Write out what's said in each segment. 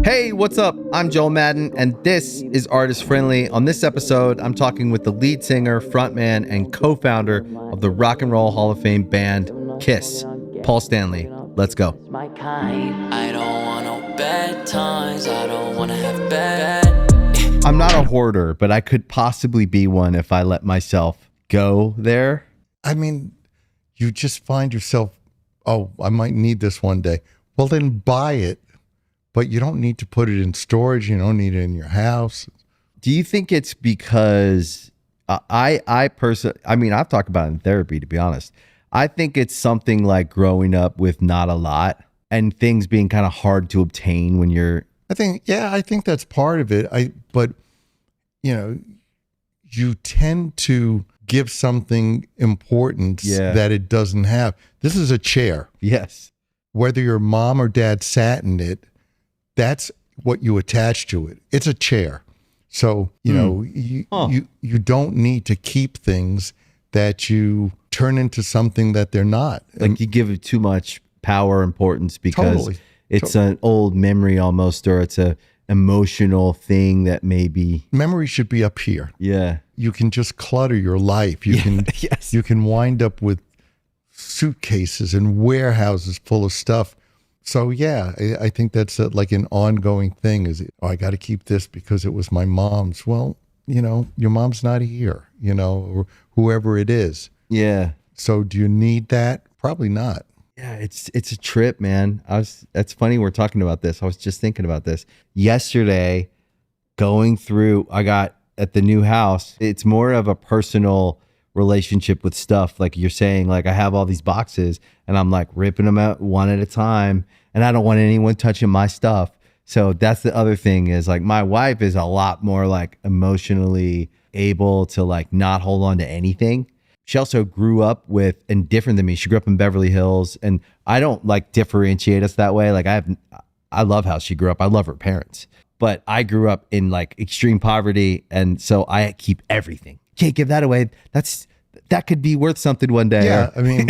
Hey, what's up? I'm Joel Madden, and this is Artist Friendly. On this episode, I'm talking with the lead singer, frontman, and co-founder of the Rock and Roll Hall of Fame band, Kiss, Paul Stanley. Let's go. I don't want no bad times. I don't want to have bad. I'm not a hoarder, but I could possibly be one if I let myself go there. I mean, you just find yourself, oh, I might need this one day. Well, then buy it, but you don't need to put it in storage. You don't need it in your house. Do you think it's because I personally, I mean, I've talked about it in therapy, to be honest. I think it's something like growing up with not a lot and things being kind of hard to obtain when you're. I think that's part of it. But you know, you tend to give something importance that it doesn't have. This is a chair. Yes. Whether your mom or dad sat in it, that's what you attach to it. It's a chair. So, you know, you don't need to keep things that you turn into something that they're not. Like you give it too much power, importance because it's an old memory almost, or it's a emotional thing that maybe. Memory should be up here. Yeah. You can just clutter your life. You can you can wind up with suitcases and warehouses full of stuff. So yeah, I think that's like an ongoing thing. I got to keep this because it was my mom's. Well, you know, your mom's not here, you know, or whoever it is. Yeah. So do you need that? Probably not. Yeah, it's a trip, man. That's funny we're talking about this. I was just thinking about this yesterday, going through. I got at the new house. It's more of a personal relationship with stuff. Like you're saying, like I have all these boxes and I'm like ripping them out one at a time, and I don't want anyone touching my stuff. So that's the other thing is like my wife is a lot more like emotionally able to like not hold on to anything. She also grew up with, and different than me, she grew up in Beverly Hills, and I don't like differentiate us that way. Like I love how she grew up. I love her parents, but I grew up in like extreme poverty. And so I keep everything. Can't give that away. That could be worth something one day. Yeah. I mean,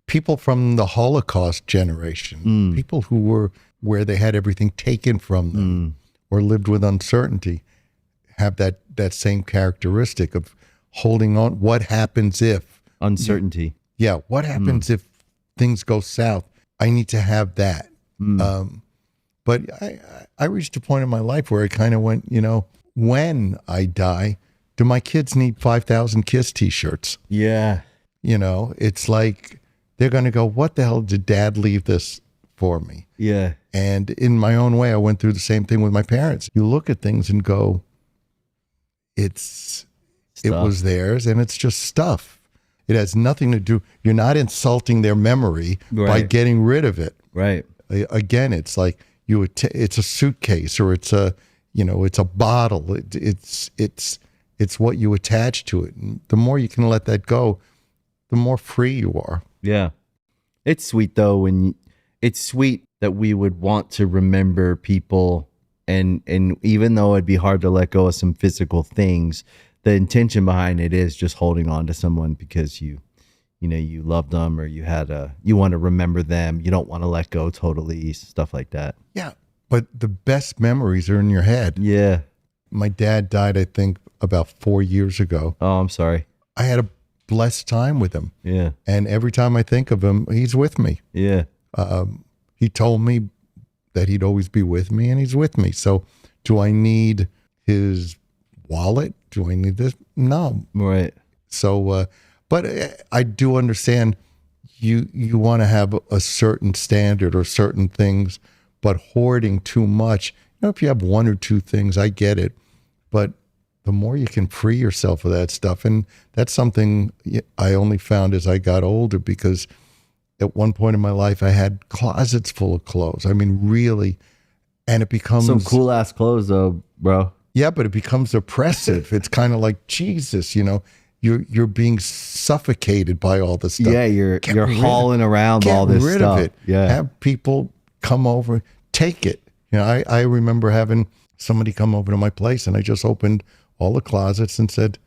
people from the Holocaust generation, people who were where they had everything taken from them or lived with uncertainty, have that same characteristic of holding on. What happens if uncertainty? What happens if things go south? I need to have that. But I reached a point in my life where I kind of went, you know, when I die, do my kids need 5,000 Kiss t-shirts? Yeah. You know, it's like they're going to go, what the hell did dad leave this for me? Yeah. And in my own way, I went through the same thing with my parents. You look at things and go, it was theirs, and it's just stuff. It has nothing to do. You're not insulting their memory by getting rid of it. Right. Again, it's like it's a suitcase, or it's a bottle. It's what you attach to it. And the more you can let that go, the more free you are. Yeah. It's sweet though it's sweet that we would want to remember people, and even though it'd be hard to let go of some physical things, the intention behind it is just holding on to someone because you love them, or you want to remember them. You don't want to let go totally, stuff like that. Yeah. But the best memories are in your head. Yeah. My dad died, I think, about 4 years ago. Oh, I'm sorry. I had a blessed time with him. Yeah. And every time I think of him, he's with me. Yeah. He told me that he'd always be with me, and he's with me. So do I need his wallet? Do I need this? No. Right. So, but I do understand you want to have a certain standard or certain things, but hoarding too much, you know, if you have one or two things, I get it. But the more you can free yourself of that stuff, and that's something I only found as I got older, because at one point in my life, I had closets full of clothes. I mean, really, and it becomes some cool ass clothes though, bro. Yeah, but it becomes oppressive. It's kind of like, Jesus, you know, you're being suffocated by all this stuff. Yeah, you're hauling around all this stuff. Get rid of it. Yeah. Have people come over, take it. You know, I remember having somebody come over to my place, and I just opened all the closets and said,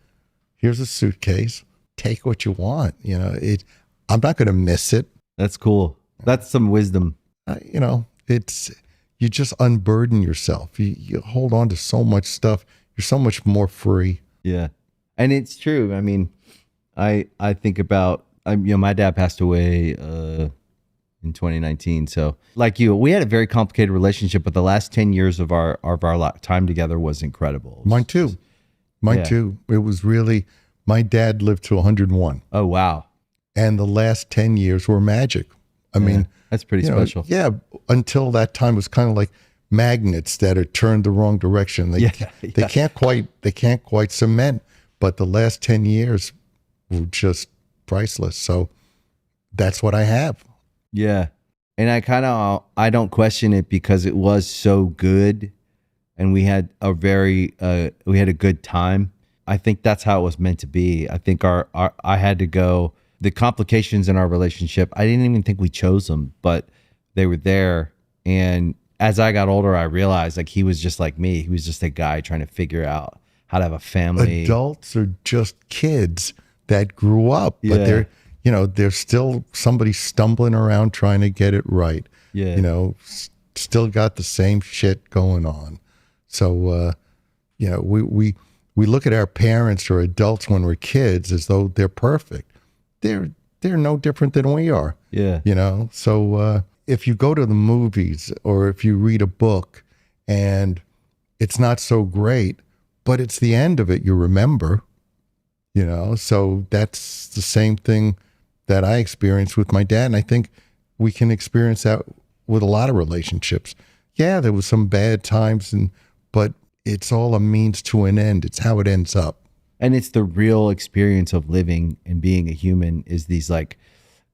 here's a suitcase. Take what you want. You know, I'm not going to miss it. That's cool. That's some wisdom. You know, it's you just unburden yourself. You hold on to so much stuff. You're so much more free. Yeah. And it's true. I mean, I think about, my dad passed away in 2019. So like you, we had a very complicated relationship, but the last 10 years of our time together was incredible. Mine too. Mine too. It was really, my dad lived to 101. Oh, wow. And the last 10 years were magic. I mean, that's pretty special. Yeah. Until that time, it was kind of like magnets that are turned the wrong direction. They can't quite cement, but the last 10 years were just priceless. So that's what I have. Yeah. And I don't question it because it was so good and we had a good time. I think that's how it was meant to be. I think I had to go, the complications in our relationship, I didn't even think we chose them, but they were there. And as I got older, I realized like he was just like me. He was just a guy trying to figure out how to have a family. Adults are just kids that grew up, but they're still somebody stumbling around trying to get it right. Yeah. Still got the same shit going on. So, we look at our parents or adults when we're kids as though they're perfect. They're no different than we are. Yeah. So if you go to the movies or if you read a book and it's not so great, but it's the end of it you remember, so that's the same thing that I experienced with my dad. And I think we can experience that with a lot of relationships. Yeah, there was some bad times, but it's all a means to an end. It's how it ends up. And it's the real experience of living and being a human is these like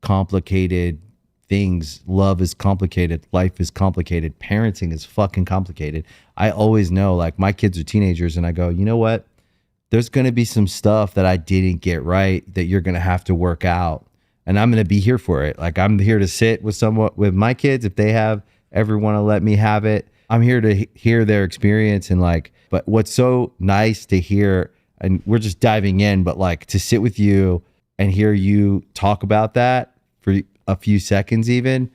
complicated things. Love is complicated. Life is complicated. Parenting is fucking complicated. I always know, like, my kids are teenagers and I go, you know what? There's going to be some stuff that I didn't get right that you're going to have to work out. And I'm going to be here for it. Like, I'm here to sit with my kids. If they ever want to let me have it, I'm here to hear their experience. And like, but what's so nice to hear, and we're just diving in, but like to sit with you and hear you talk about that for a few seconds even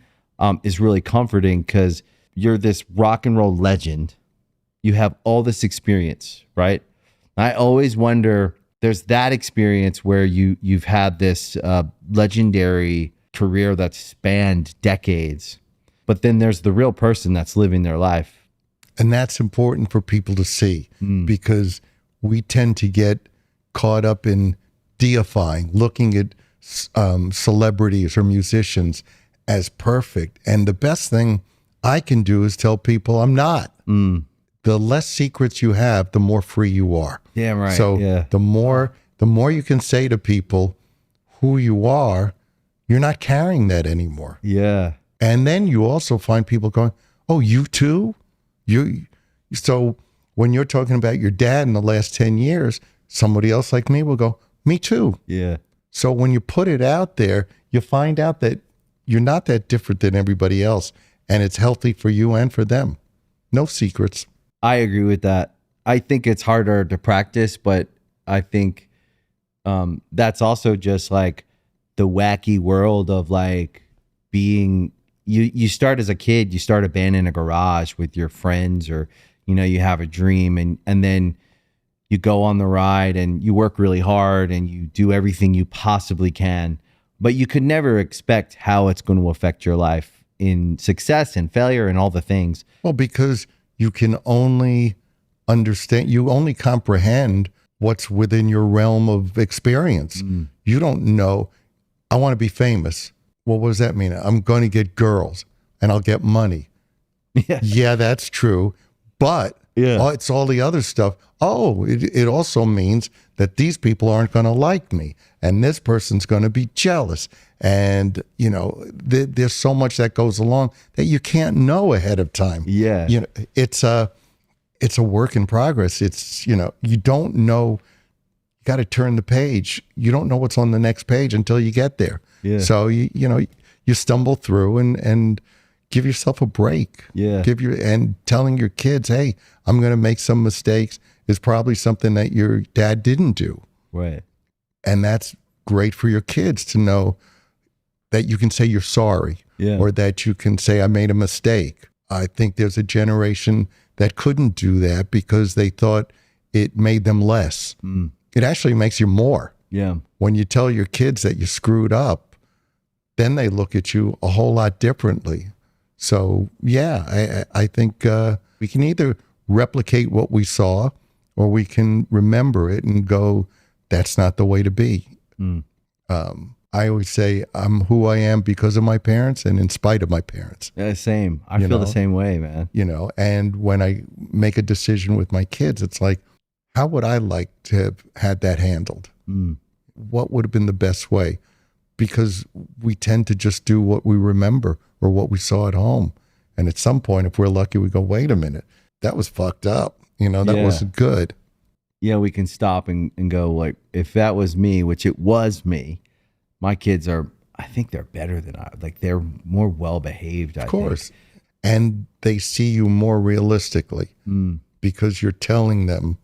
is really comforting because you're this rock and roll legend. You have all this experience, right? I always wonder, there's that experience where you've had this legendary career that's spanned decades, but then there's the real person that's living their life. And that's important for people to see because we tend to get caught up in deifying, looking at celebrities or musicians as perfect. And the best thing I can do is tell people I'm not. The less secrets you have, the more free you are. Yeah, right. So the more you can say to people who you are, you're not carrying that anymore. Yeah. And then you also find people going, oh, you too? So when you're talking about your dad in the last 10 years, somebody else like me will go, me too. Yeah. So when you put it out there, you find out that you're not that different than everybody else. And it's healthy for you and for them. No secrets. I agree with that. I think it's harder to practice, but I think that's also just like the wacky world of like being, you start as a kid, you start a band in a garage with your friends or, you have a dream and then you go on the ride and you work really hard and you do everything you possibly can, but you could never expect how it's going to affect your life in success and failure and all the things. Well, because you can only understand, you only comprehend what's within your realm of experience. You don't know, I want to be famous. Well, what does that mean? I'm going to get girls and I'll get money. Yeah, that's true. But it's all the other stuff. Oh, it also means that these people aren't going to like me and this person's going to be jealous. And, there's so much that goes along that you can't know ahead of time. Yeah. It's a work in progress. It's, you don't know, you got to turn the page. You don't know what's on the next page until you get there. Yeah. So, you stumble through and give yourself a break. Yeah. And telling your kids, hey, I'm going to make some mistakes is probably something that your dad didn't do. Right. And that's great for your kids to know that you can say you're sorry or that you can say I made a mistake. I think there's a generation that couldn't do that because they thought it made them less. It actually makes you more. Yeah. When you tell your kids that you screwed up, then they look at you a whole lot differently. So, yeah, I think we can either replicate what we saw or we can remember it and go, that's not the way to be. I always say I'm who I am because of my parents and in spite of my parents. Yeah, same. I feel the same way, man. You know, and when I make a decision with my kids, it's like, how would I like to have had that handled? What would have been the best way? Because we tend to just do what we remember or what we saw at home. And at some point, if we're lucky, we go, wait a minute, that was fucked up. You know, that wasn't good. Yeah, we can stop and go, like, if that was me, which it was me, my kids I think they're better than they're more well-behaved, I think. Of course. And they see you more realistically because you're telling them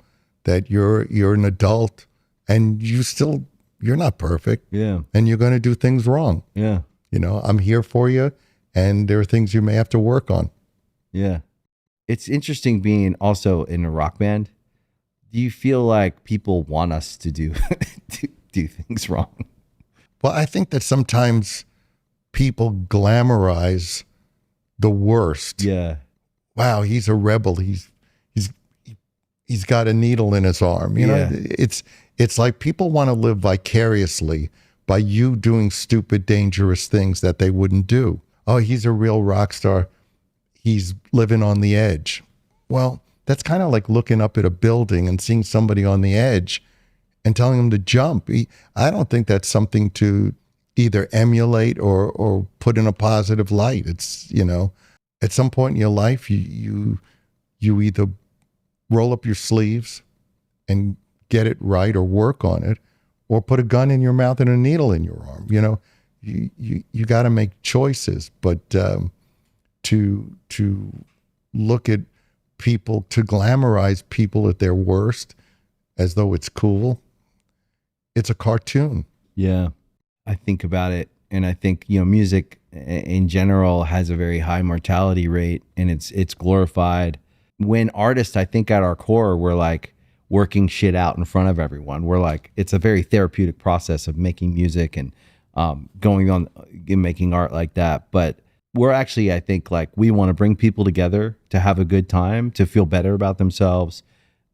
that you're an adult and you're not perfect. Yeah. And you're going to do things wrong. Yeah. You know, I'm here for you and there are things you may have to work on. Yeah. It's interesting being also in a rock band. Do you feel like people want us to do do things wrong? Well, I think that sometimes people glamorize the worst. Yeah. Wow, he's a rebel. He's got a needle in his arm. You know, it's like people want to live vicariously by you doing stupid, dangerous things that they wouldn't do. Oh, he's a real rock star. He's living on the edge. Well, that's kind of like looking up at a building and seeing somebody on the edge and telling them to jump. I don't think that's something to either emulate or put in a positive light. It's, you know, at some point in your life, you either roll up your sleeves and get it right or work on it, or put a gun in your mouth and a needle in your arm. You know, you got to make choices. But to look at people, to glamorize people at their worst as though it's cool, it's a cartoon. Yeah. I think about it, and I think, you know, music in general has a very high mortality rate, and it's glorified. When artists, I think at our core, we're like working shit out in front of everyone. We're like, it's a very therapeutic process of making music and going on and making art like that. But we're actually, I think, like, we want to bring people together to have a good time, to feel better about themselves.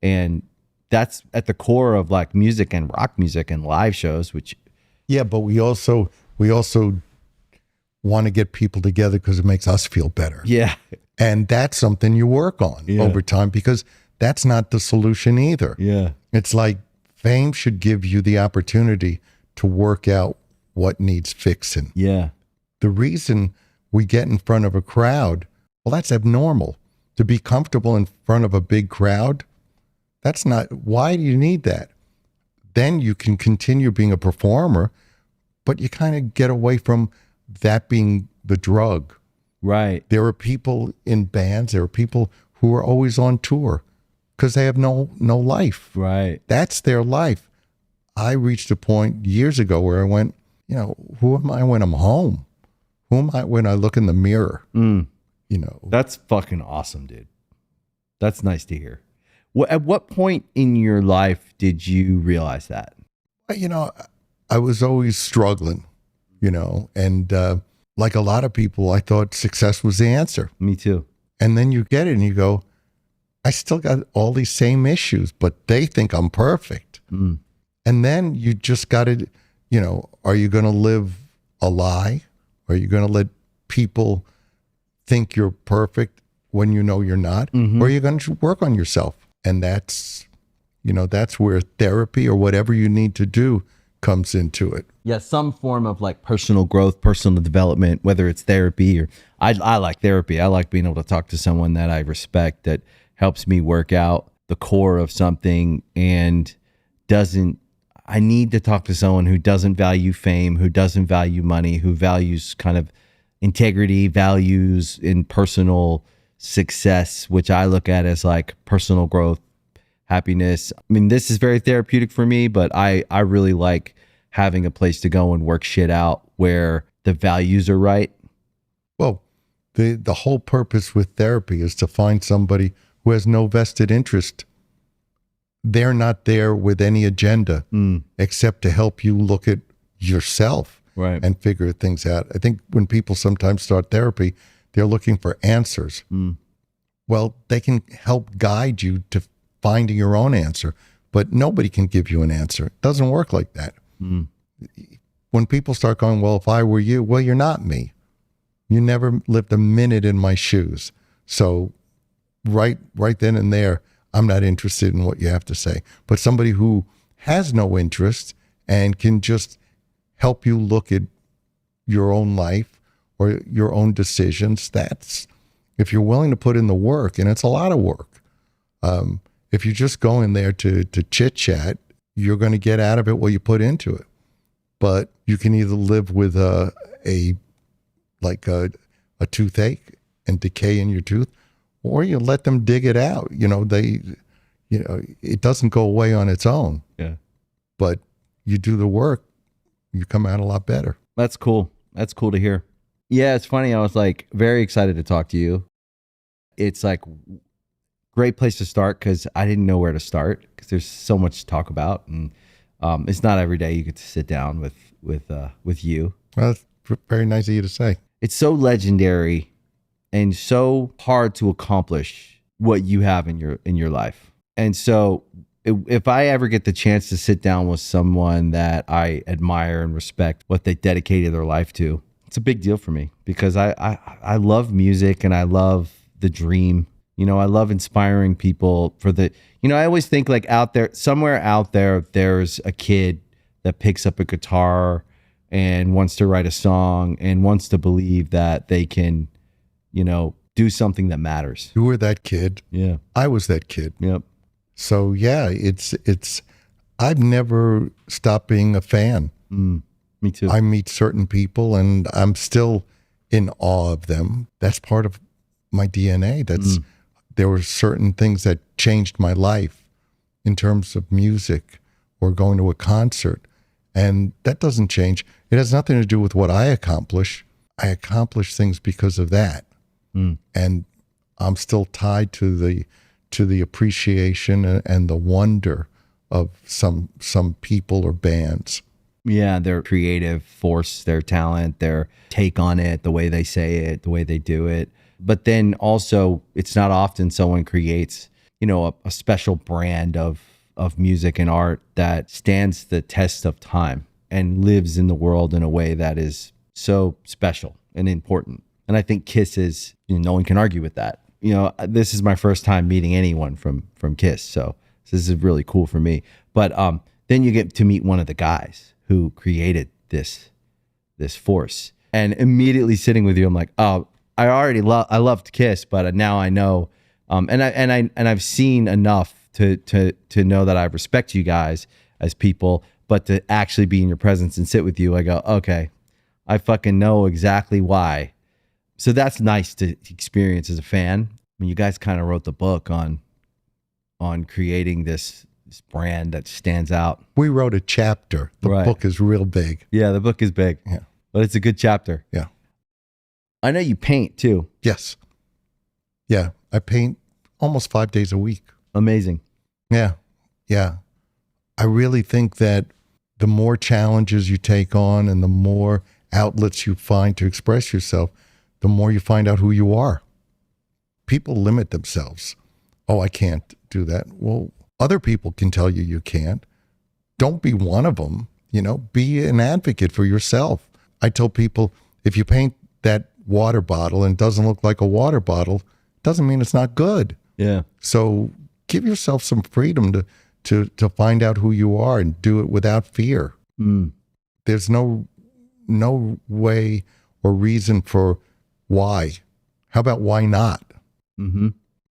And that's at the core of like music and rock music and live shows, which. Yeah, but we also want to get people together because it makes us feel better. Yeah. And that's something you work on over time, because that's not the solution either. Yeah. It's like fame should give you the opportunity to work out what needs fixing. Yeah. The reason we get in front of a crowd, well, that's abnormal. To be comfortable in front of a big crowd, that's not, why do you need that? Then you can continue being a performer, but you kind of get away from that being the drug. Right. There are people in bands, there are people who are always on tour because they have no life. Right. That's their life. I reached a point years ago where I went, you know, who am I when I'm home? Who am I when I look in the mirror? You know. That's fucking awesome, dude. That's nice to hear. At what point in your life did you realize that? You know, I was always struggling, you know, and like a lot of people, I thought success was the answer. Me too. And then you get it and you go, I still got all these same issues, but they think I'm perfect. And then you just got to, you know, are you going to live a lie? Are you going to let people think you're perfect when you know you're not? Or are you going to work on yourself? And that's, you know, that's where therapy or whatever you need to do comes into it. Yeah, some form of like personal growth, personal development, whether it's therapy or I like therapy. I like being able to talk to someone that I respect, that helps me work out the core of something and I need to talk to someone who doesn't value fame, who doesn't value money, who values kind of integrity, values in personal success, which I look at as like personal growth, happiness. I mean, this is very therapeutic for me, but I really like having a place to go and work shit out where the values are right. Well, The whole purpose with therapy is to find somebody who has no vested interest. They're not there with any agenda except to help you look at yourself Right. and figure things out. I think when people sometimes start therapy, they're looking for answers. Well, they can help guide you to finding your own answer, but nobody can give you an answer. It doesn't work like that. When people start going, well, if I were you, well, you're not me. You never lived a minute in my shoes. So right then and there, I'm not interested in what you have to say. But somebody who has no interest and can just help you look at your own life or your own decisions, that's, if you're willing to put in the work, and it's a lot of work. If you just go in there to chit chat, you're going to get out of it what you put into it. But you can either live with a toothache and decay in your tooth, or you let them dig it out. It doesn't go away on its own. Yeah. But you do the work, you come out a lot better. That's cool. That's cool to hear. Yeah, it's funny. I was like very excited to talk to you. It's like great place to start because I didn't know where to start because there's so much to talk about, and it's not every day you get to sit down with you. Well, that's very nice of you to say. It's so legendary and so hard to accomplish what you have in your life. And so if I ever get the chance to sit down with someone that I admire and respect what they dedicated their life to, it's a big deal for me because I love music and I love the dream. I love inspiring people for the, I always think like out there, somewhere out there, there's a kid that picks up a guitar and wants to write a song and wants to believe that they can, do something that matters. You were that kid. Yeah. I was that kid. Yep. So yeah, I've never stopped being a fan. Me too. I meet certain people and I'm still in awe of them. That's part of my DNA. There were certain things that changed my life in terms of music or going to a concert. And that doesn't change. It has nothing to do with what I accomplish. I accomplish things because of that. And I'm still tied to the appreciation and the wonder of some people or bands. Yeah, their creative force, their talent, their take on it, the way they say it, the way they do it. But then also, it's not often someone creates, a special brand of music and art that stands the test of time and lives in the world in a way that is so special and important. And I think Kiss is, no one can argue with that. This is my first time meeting anyone from Kiss, so this is really cool for me. But then you get to meet one of the guys who created this force, and immediately sitting with you, I'm like, oh, I loved Kiss, but now I know, and I've seen enough to know that I respect you guys as people, but to actually be in your presence and sit with you, I go, okay, I fucking know exactly why. So that's nice to experience as a fan. I mean, you guys kind of wrote the book on creating this brand that stands out. We wrote a chapter. The book is real big. Yeah, the book is big. Yeah. But it's a good chapter. Yeah. I know you paint too. Yes. Yeah. I paint almost 5 days a week. Amazing. Yeah. Yeah. I really think that the more challenges you take on and the more outlets you find to express yourself, the more you find out who you are. People limit themselves. Oh, I can't do that. Well, other people can tell you can't. Don't be one of them. Be an advocate for yourself. I tell people, if you paint that water bottle and it doesn't look like a water bottle, doesn't mean it's not good. Yeah. So give yourself some freedom to find out who you are and do it without fear. There's no way or reason for why. How about why not? Mm-hmm.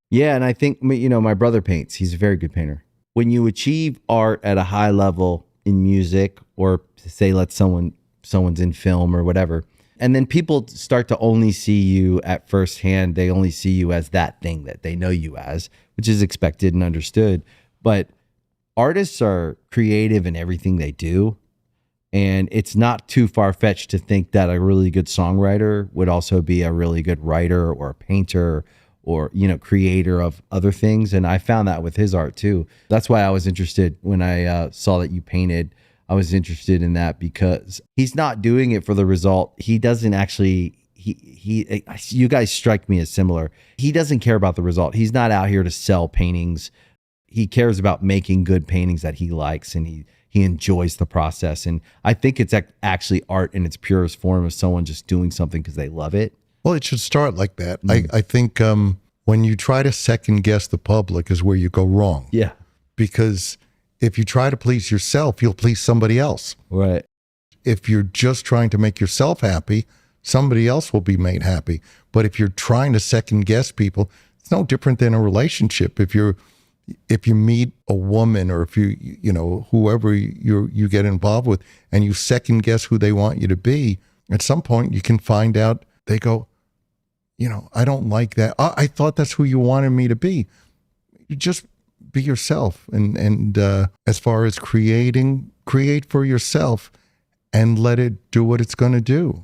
Yeah, and I think, my brother paints. He's a very good painter. When you achieve art at a high level in music, or say someone's in film or whatever, and then people start to only see you at first hand, they only see you as that thing that they know you as, which is expected and understood. But artists are creative in everything they do, And it's not too far-fetched to think that a really good songwriter would also be a really good writer or a painter or, creator of other things. And I found that with his art too. That's why I was interested when I saw that you painted. I was interested in that because he's not doing it for the result. He doesn't actually, you guys strike me as similar. He doesn't care about the result. He's not out here to sell paintings. He cares about making good paintings that he likes, and he enjoys the process. And I think it's actually art in its purest form of someone just doing something because they love it. Well, it should start like that. I think when you try to second guess the public is where you go wrong. Yeah. Because if you try to please yourself, you'll please somebody else. Right. If you're just trying to make yourself happy, somebody else will be made happy. But if you're trying to second guess people, it's no different than a relationship. If you meet a woman, or if whoever you get involved with, and you second guess who they want you to be, at some point you can find out they go, I don't like that. I thought that's who you wanted me to be. You just be yourself. And as far as create for yourself and let it do what it's going to do.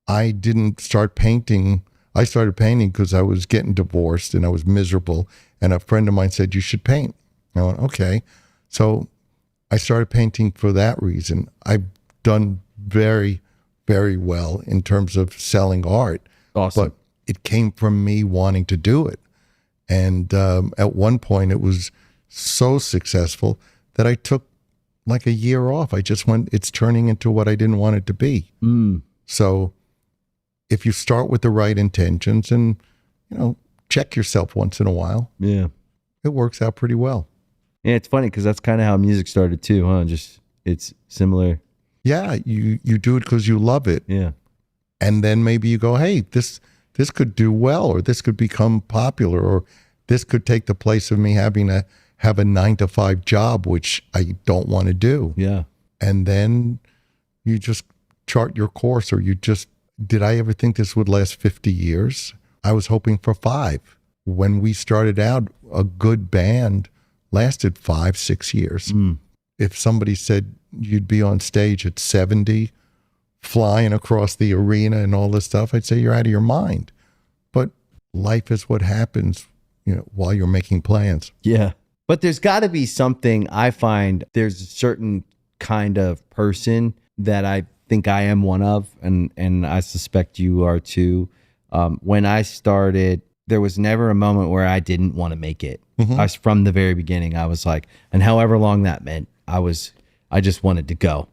I didn't start painting. I started painting because I was getting divorced and I was miserable. And a friend of mine said, you should paint. I went, okay. So I started painting for that reason. I've done very, very well in terms of selling art. Awesome. But it came from me wanting to do it. And at one point it was so successful that I took like a year off. I just went, it's turning into what I didn't want it to be. So if you start with the right intentions and, check yourself once in a while. Yeah. It works out pretty well. Yeah, it's funny because that's kind of how music started too, huh? Just, it's similar. Yeah, you do it because you love it. Yeah. And then maybe you go, hey, this could do well, or this could become popular, or this could take the place of me having to have a 9-to-5 job, which I don't want to do. Yeah. And then you just chart your course, or did I ever think this would last 50 years? I was hoping for 5. When we started out, a good band lasted 5-6 years. If somebody said you'd be on stage at 70, flying across the arena and all this stuff, I'd say you're out of your mind. But life is what happens, while you're making plans. Yeah. But there's got to be something. I find there's a certain kind of person that I think I am one of, and I suspect you are too. When I started, there was never a moment where I didn't want to make it. I was, from the very beginning, I was like, and however long that meant, I just wanted to go.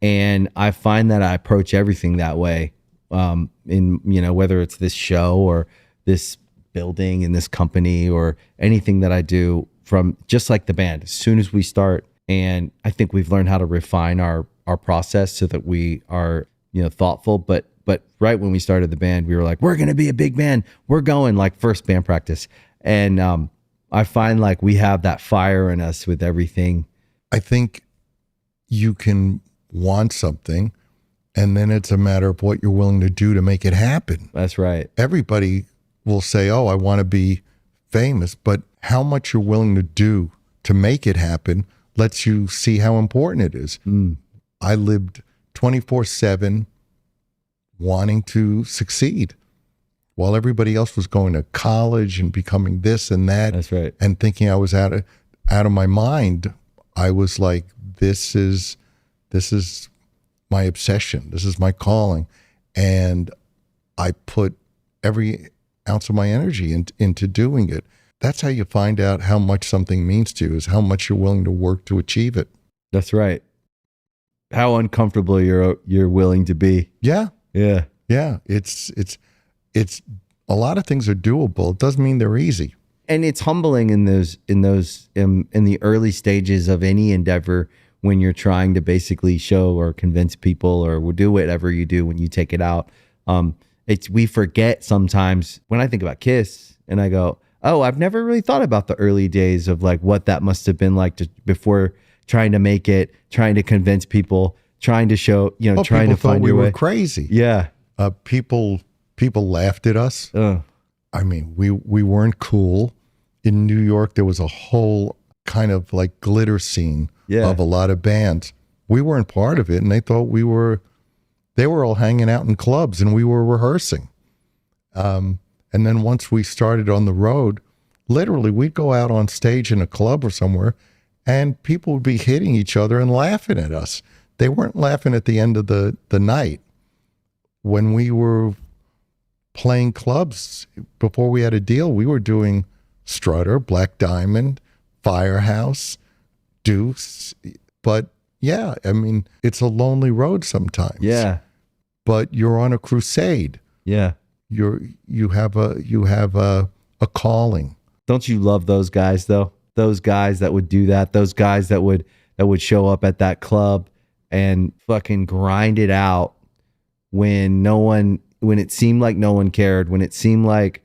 And I find that I approach everything that way. Whether it's this show or this building in this company or anything that I do, from just like the band, as soon as we start. And I think we've learned how to refine our process so that we are, thoughtful. But right when we started the band, we were like, we're going to be a big band. We're going, like, first band practice. And I find like we have that fire in us with everything. I think you can want something, and then it's a matter of what you're willing to do to make it happen. That's right. Everybody will say, oh, I want to be famous, but how much you're willing to do to make it happen lets you see how important it is. I lived 24/7 wanting to succeed while everybody else was going to college and becoming this and that. That's right. And thinking I was out of my mind. I was like, this is my obsession. This is my calling. And I put every ounce of my energy into doing it. That's how you find out how much something means to you, is how much you're willing to work to achieve it. That's right. How uncomfortable you're willing to be. Yeah. Yeah. Yeah. It's a lot of things are doable. It doesn't mean they're easy. And it's humbling in the early stages of any endeavor, when you're trying to basically show or convince people or do whatever you do when you take it out. We forget sometimes. When I think about Kiss and I go, oh, I've never really thought about the early days of like what that must have been like before trying to make it, trying to convince people, trying to show, trying to find your way. We were crazy. Yeah. People laughed at us. I mean, we weren't cool. In New York, there was a whole kind of like glitter scene of a lot of bands. we weren't part of it, and they thought they were all hanging out in clubs and we were rehearsing. And then once we started on the road, literally we'd go out on stage in a club or somewhere and people would be hitting each other and laughing at us. They weren't laughing at the end of the night. When we were playing clubs, before we had a deal, we were doing Strutter, Black Diamond, Firehouse, Deuce. But yeah, I mean, it's a lonely road sometimes. Yeah. But you're on a crusade. Yeah. You have a calling. Don't you love those guys though? Those guys that would do that. Those guys that would show up at that club and fucking grind it out when it seemed like no one cared, when it seemed like,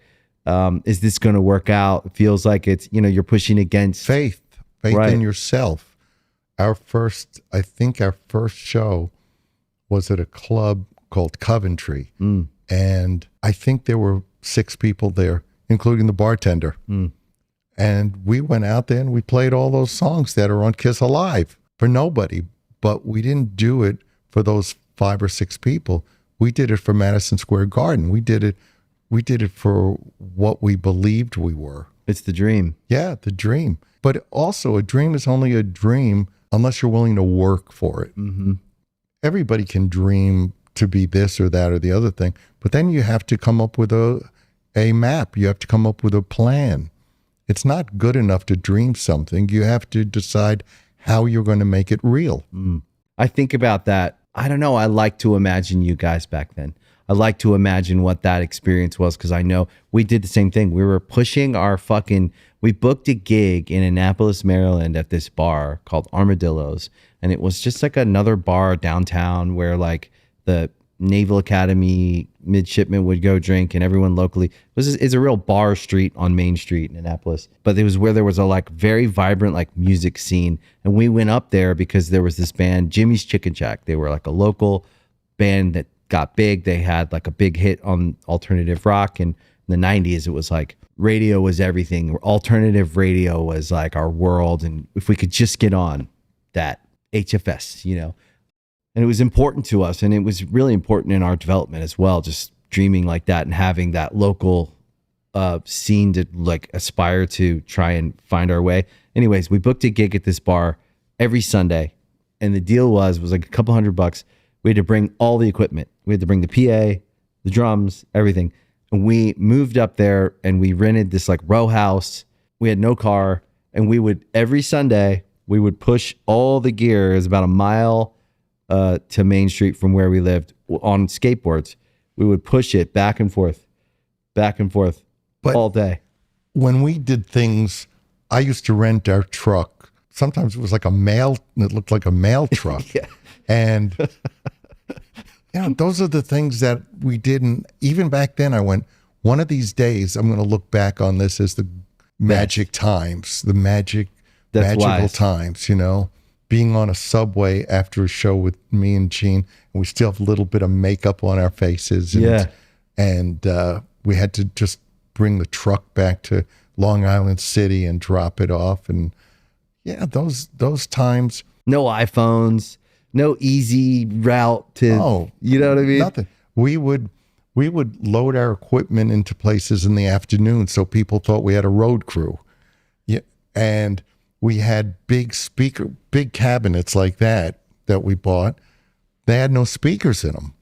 is this going to work out? It feels like it's, you're pushing against faith right. in yourself. I think our first show was at a club called Coventry. And I think there were 6 people there, including the bartender. And we went out there and we played all those songs that are on Kiss Alive for nobody. But we didn't do it for those 5 or 6 people. We did it for Madison Square Garden. We did it for what we believed we were. It's the dream. Yeah, the dream. But also a dream is only a dream unless you're willing to work for it. Mm-hmm. Everybody can dream to be this or that or the other thing, but then you have to come up with a map. You have to come up with a plan. It's not good enough to dream something. You have to decide how you're going to make it real. I think about that. I don't know. I like to imagine you guys back then. I like to imagine what that experience was because I know we did the same thing. We were pushing we booked a gig in Annapolis, Maryland at this bar called Armadillos. And it was just like another bar downtown where like the Naval Academy midshipmen would go drink and everyone locally. It's a real bar street on Main Street in Annapolis. But it was where there was a like very vibrant like music scene. And we went up there because there was this band, Jimmy's Chicken Shack. They were like a local band that got big. They had like a big hit on alternative rock. And in the 90s, it was like radio was everything. Alternative radio was like our world. And if we could just get on that HFS, and it was important to us. And it was really important in our development as well, just dreaming like that and having that local scene to like aspire to try and find our way. Anyways, we booked a gig at this bar every Sunday. And the deal was like a couple $100. We had to bring all the equipment. We had to bring the PA, the drums, everything. And we moved up there and we rented this like row house. We had no car. And we would, every Sunday, we would push all the gear. It was about a mile to Main Street from where we lived on skateboards. We would push it back and forth But all day. When we did things, I used to rent our truck. Sometimes it was like it looked like a mail truck. Yeah. And those are the things that we didn't, even back then I went, one of these days I'm going to look back on this as the magic times, the magical wise. times, being on a subway after a show with me and Gene, and we still have a little bit of makeup on our faces. And we had to just bring the truck back to Long Island City and drop it off. And yeah, those times. No iPhones, no easy route to, you know what I mean? Nothing. We would load our equipment into places in the afternoon so people thought we had a road crew. Yeah, and we had big cabinets like that we bought. They had no speakers in them,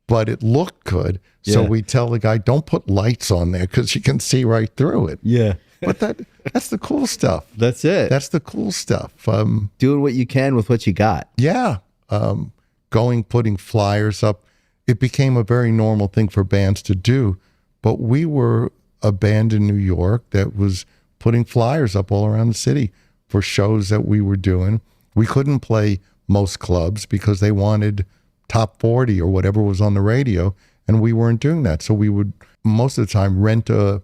but it looked good. So we tell the guy, don't put lights on there because you can see right through it. Yeah. But that's the cool stuff. That's it. That's the cool stuff. Doing what you can with what you got. Yeah. Putting flyers up. It became a very normal thing for bands to do. But we were a band in New York that was putting flyers up all around the city for shows that we were doing. We couldn't play most clubs because they wanted top 40 or whatever was on the radio, and we weren't doing that. So we would most of the time rent a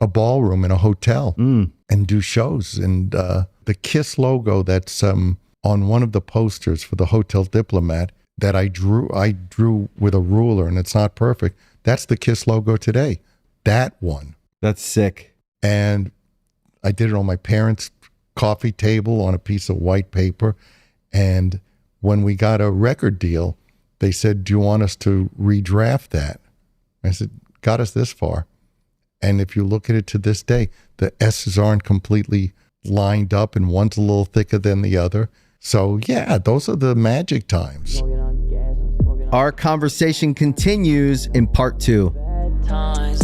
ballroom in a hotel and do shows. And the KISS logo that's on one of the posters for the Hotel Diplomat that I drew with a ruler, and it's not perfect. That's the KISS logo today. That one. That's sick. And I did it on my parents' coffee table on a piece of white paper. And when we got a record deal, they said, do you want us to redraft that? I said, got us this far. And if you look at it to this day, the S's aren't completely lined up and one's a little thicker than the other. So yeah, those are the magic times. Our conversation continues in part 2. Times